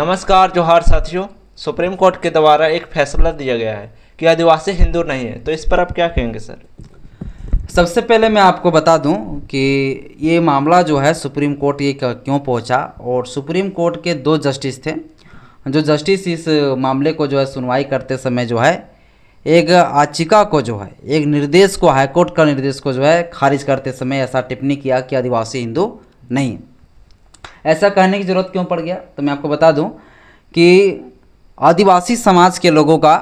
नमस्कार जोहार साथियों। सुप्रीम कोर्ट के द्वारा एक फैसला दिया गया है कि आदिवासी हिंदू नहीं है, तो इस पर आप क्या कहेंगे सर? सबसे पहले मैं आपको बता दूं कि ये मामला जो है सुप्रीम कोर्ट ये क्यों पहुंचा, और सुप्रीम कोर्ट के 2 जस्टिस थे जो जस्टिस इस मामले को जो है सुनवाई करते समय जो है एक याचिका को जो है एक निर्देश को, हाईकोर्ट का निर्देश को जो है खारिज करते समय ऐसा टिप्पणी किया कि आदिवासी हिंदू नहीं है। ऐसा कहने की ज़रूरत क्यों पड़ गया, तो मैं आपको बता दूं कि आदिवासी समाज के लोगों का,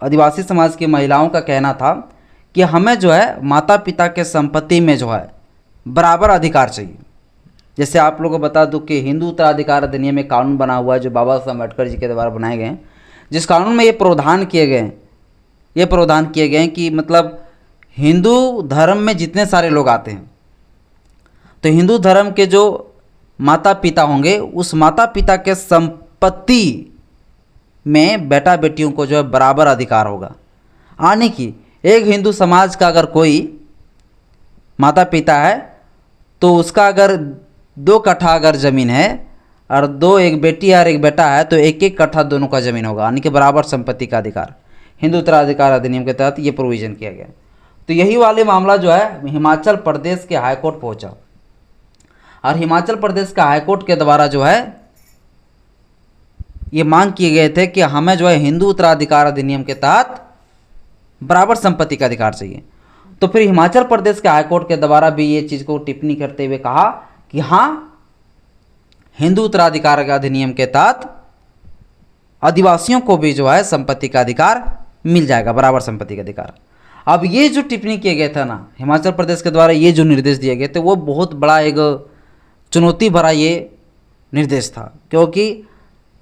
आदिवासी समाज की महिलाओं का कहना था कि हमें जो है माता पिता के संपत्ति में जो है बराबर अधिकार चाहिए। जैसे आप लोगों को बता दूं कि हिंदू उत्तराधिकार अधिनियम में कानून बना हुआ है जो बाबा साहब अम्बेडकर जी के द्वारा बनाए गए हैं, जिस कानून में ये प्रावधान किए गए हैं कि मतलब हिंदू धर्म में जितने सारे लोग आते हैं तो हिंदू धर्म के जो माता पिता होंगे उस माता पिता के संपत्ति में बेटा बेटियों को जो है बराबर अधिकार होगा। यानी कि एक हिंदू समाज का अगर कोई माता पिता है तो उसका अगर 2 कट्ठा अगर ज़मीन है और एक बेटी है और एक बेटा है तो 1-1 कट्ठा दोनों का ज़मीन होगा, यानी कि बराबर संपत्ति का अधिकार। हिंदू उत्तराधिकार अधिनियम के तहत ये प्रोविज़न किया गया। तो यही वाले मामला जो है हिमाचल प्रदेश के हाईकोर्ट पहुंचा और हिमाचल प्रदेश का हाईकोर्ट के द्वारा जो है ये मांग किए गए थे कि हमें जो है हिंदू उत्तराधिकार अधिनियम के तहत बराबर संपत्ति का अधिकार चाहिए। तो फिर हिमाचल प्रदेश के हाईकोर्ट के द्वारा भी ये चीज़ को टिप्पणी करते हुए कहा कि हाँ, हिंदू उत्तराधिकार अधिनियम के तहत आदिवासियों को भी जो है संपत्ति का अधिकार मिल जाएगा, बराबर संपत्ति का अधिकार। अब ये जो टिप्पणी किए गए था ना हिमाचल प्रदेश के द्वारा, ये जो निर्देश दिए गए थे वो बहुत बड़ा एक चुनौती भरा ये निर्देश था, क्योंकि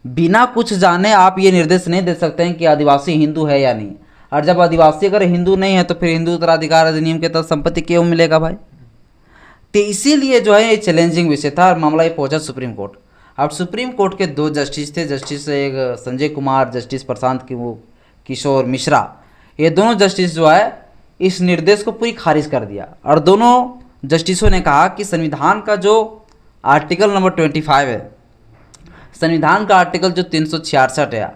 बिना कुछ जाने आप ये निर्देश नहीं दे सकते हैं कि आदिवासी हिंदू है या नहीं। और जब आदिवासी अगर हिंदू नहीं है तो फिर हिंदू उत्तराधिकार अधिनियम के तहत संपत्ति क्यों मिलेगा भाई? तो इसीलिए जो है ये चैलेंजिंग विषय था और मामला ये पहुंचा सुप्रीम कोर्ट। अब सुप्रीम कोर्ट के 2 जस्टिस थे, जस्टिस एक संजय कुमार, जस्टिस प्रशांत किशोर मिश्रा। ये दोनों जस्टिस जो है इस निर्देश को पूरी खारिज कर दिया और दोनों जस्टिसों ने कहा कि संविधान का जो आर्टिकल नंबर 25 है, संविधान का आर्टिकल जो 366 है,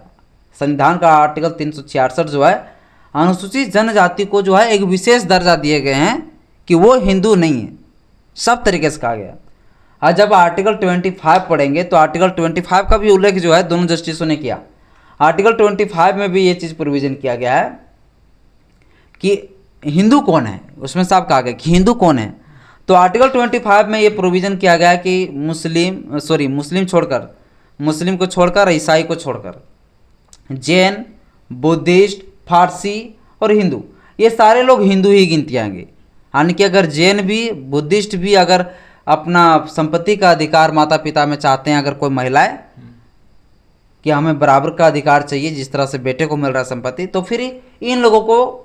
संविधान का आर्टिकल 366 जो है अनुसूचित जनजाति को जो है एक विशेष दर्जा दिए गए हैं कि वो हिंदू नहीं है, सब तरीके से कहा गया। और जब आर्टिकल 25 पढ़ेंगे तो आर्टिकल 25 का भी उल्लेख जो है दोनों जस्टिसों ने किया। आर्टिकल 25 में भी ये चीज़ प्रोविज़न किया गया है कि हिंदू कौन है, उसमें साफ कहा गया कि हिंदू कौन है। तो आर्टिकल 25 में ये प्रोविज़न किया गया है कि मुस्लिम को छोड़कर, ईसाई को छोड़कर, जैन, बुद्धिस्ट, फारसी और हिंदू, ये सारे लोग हिंदू ही गिनती आएंगे। यानी कि अगर जैन भी, बुद्धिस्ट भी अगर अपना संपत्ति का अधिकार माता पिता में चाहते हैं, अगर कोई महिलाएं कि हमें बराबर का अधिकार चाहिए जिस तरह से बेटे को मिल रहा है संपत्ति, तो फिर इन लोगों को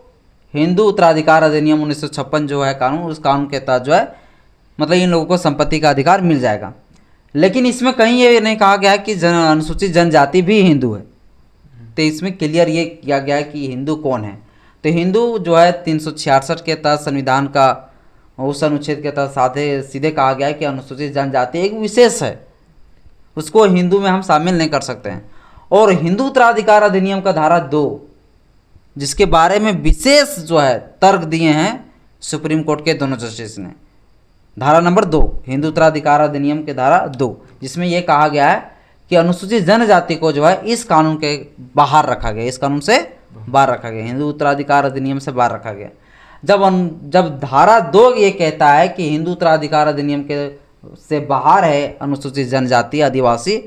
हिंदू उत्तराधिकार अधिनियम 1956 जो है कानून, उस कानून के तहत जो है मतलब इन लोगों को संपत्ति का अधिकार मिल जाएगा। लेकिन इसमें कहीं ये नहीं कहा गया कि अनुसूचित जनजाति भी हिंदू है। तो इसमें क्लियर ये किया गया है कि हिंदू कौन है। तो हिंदू जो है 366 के तहत संविधान का उस अनुच्छेद के तहत सीधे कहा गया है कि अनुसूचित जनजाति एक विशेष है, उसको हिंदू में हम शामिल नहीं कर सकते हैं। और हिंदू उत्तराधिकार अधिनियम का धारा 2 जिसके बारे में विशेष जो है तर्क दिए हैं सुप्रीम कोर्ट के दोनों जस्टिस ने, धारा नंबर 2 हिंदू उत्तराधिकार अधिनियम के धारा 2, जिसमें यह कहा गया है कि अनुसूचित जनजाति को जो है इस कानून के बाहर रखा गया, इस कानून से बाहर रखा गया, हिंदू उत्तराधिकार अधिनियम से बाहर रखा गया। जब धारा 2 ये कहता है कि हिंदू उत्तराधिकार अधिनियम के से बाहर है अनुसूचित जनजाति आदिवासी,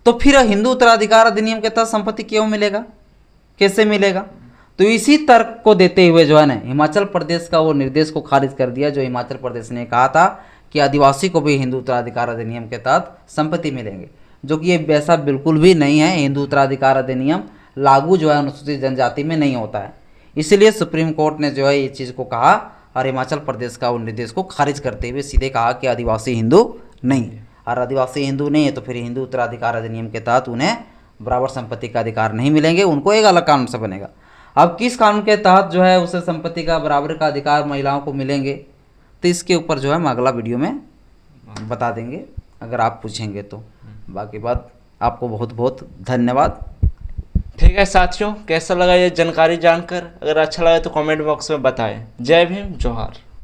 तो फिर हिंदू उत्तराधिकार अधिनियम के तहत संपत्ति क्यों मिलेगा, कैसे मिलेगा? तो इसी तर्क को देते हुए जो है ना हिमाचल प्रदेश का वो निर्देश को खारिज कर दिया, जो हिमाचल प्रदेश ने कहा था कि आदिवासी को भी हिंदू उत्तराधिकार अधिनियम के तहत संपत्ति मिलेंगे, जो कि ये वैसा बिल्कुल भी नहीं है। हिंदू उत्तराधिकार अधिनियम लागू जो है अनुसूचित जनजाति में नहीं होता है। इसीलिए सुप्रीम कोर्ट ने जो है ये चीज़ को कहा और हिमाचल प्रदेश का उन निर्देश को खारिज करते हुए सीधे कहा कि आदिवासी हिंदू नहीं है, और आदिवासी हिंदू नहीं है तो फिर हिंदू उत्तराधिकार अधिनियम के तहत उन्हें बराबर संपत्ति का अधिकार नहीं मिलेंगे, उनको एक अलग कानून से बनेगा। अब किस कानून के तहत जो है उसे संपत्ति का बराबर का अधिकार महिलाओं को मिलेंगे, तो इसके ऊपर जो है हम अगला वीडियो में बता देंगे अगर आप पूछेंगे तो। बाकी बात आपको बहुत बहुत धन्यवाद। ठीक है साथियों, कैसा लगा ये जानकारी जानकर? अगर अच्छा लगा तो कमेंट बॉक्स में बताएं। जय भीम, जोहार।